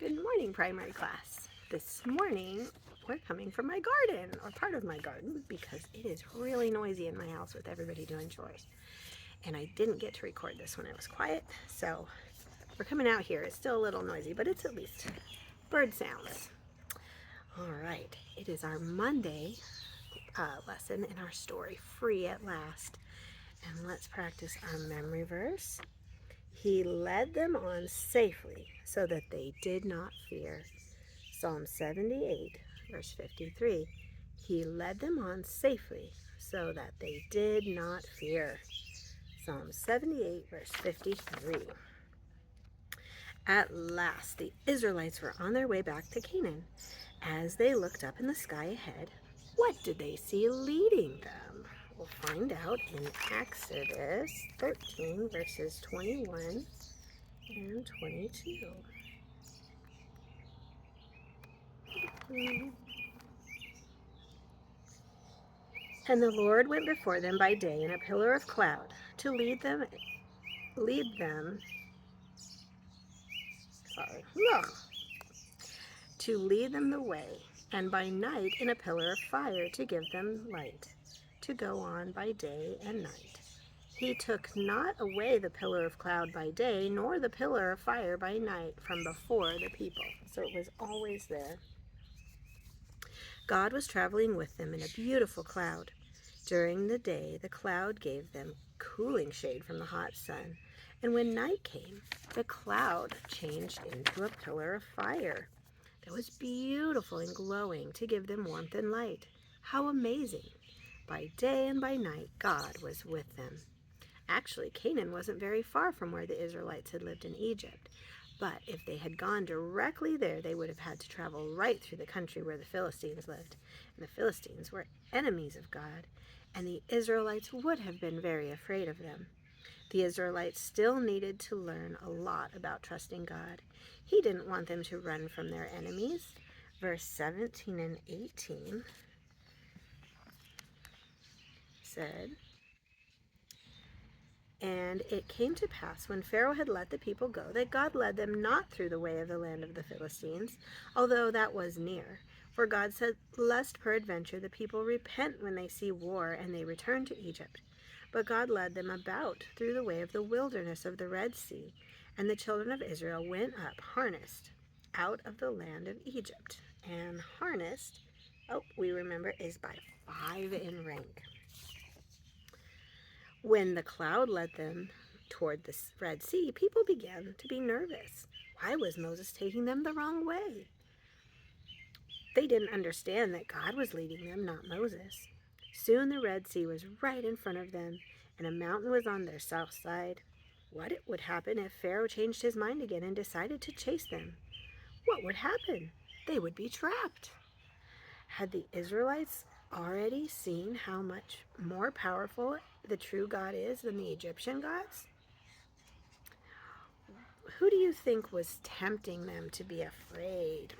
Good morning, primary class. This morning, we're coming from my garden, or part of my garden, because it is really noisy in my house with everybody doing chores. And I didn't get to record this when it was quiet, so we're coming out here. It's still a little noisy, but it's at least bird sounds. All right, it is our Monday lesson in our story, Free at Last. And let's practice our memory verse. He led them on safely so that they did not fear. Psalm 78, verse 53. He led them on safely so that they did not fear. Psalm 78, verse 53. At last, the Israelites were on their way back to Canaan. As they looked up in the sky ahead, what did they see leading them? We'll find out in Exodus 13, verses 21 and 22. And the Lord went before them by day in a pillar of cloud to lead them, sorry, ugh, to lead them the way, and by night in a pillar of fire to give them light, to go on by day and night. He took not away the pillar of cloud by day, nor the pillar of fire by night from before the people. So it was always there. God was traveling with them in a beautiful cloud. During the day, the cloud gave them cooling shade from the hot sun, and when night came, the cloud changed into a pillar of fire that was beautiful and glowing to give them warmth and light. How amazing! By day and by night, God was with them. Actually, Canaan wasn't very far from where the Israelites had lived in Egypt. But if they had gone directly there, they would have had to travel right through the country where the Philistines lived. And the Philistines were enemies of God, and the Israelites would have been very afraid of them. The Israelites still needed to learn a lot about trusting God. He didn't want them to run from their enemies. Verse 17 and 18 said, "And it came to pass, when Pharaoh had let the people go, that God led them not through the way of the land of the Philistines, although that was near. For God said, lest peradventure the people repent when they see war, and they return to Egypt. But God led them about through the way of the wilderness of the Red Sea, and the children of Israel went up harnessed out of the land of Egypt." And harnessed, we remember, is by 5 in rank. When the cloud led them toward the Red Sea, people began to be nervous. Why was Moses taking them the wrong way? They didn't understand that God was leading them, not Moses. Soon the Red Sea was right in front of them, and a mountain was on their south side. What would happen if Pharaoh changed his mind again and decided to chase them? What would happen? They would be trapped. Had the Israelites already seen how much more powerful the true God is than the Egyptian gods? Who do you think was tempting them to be afraid?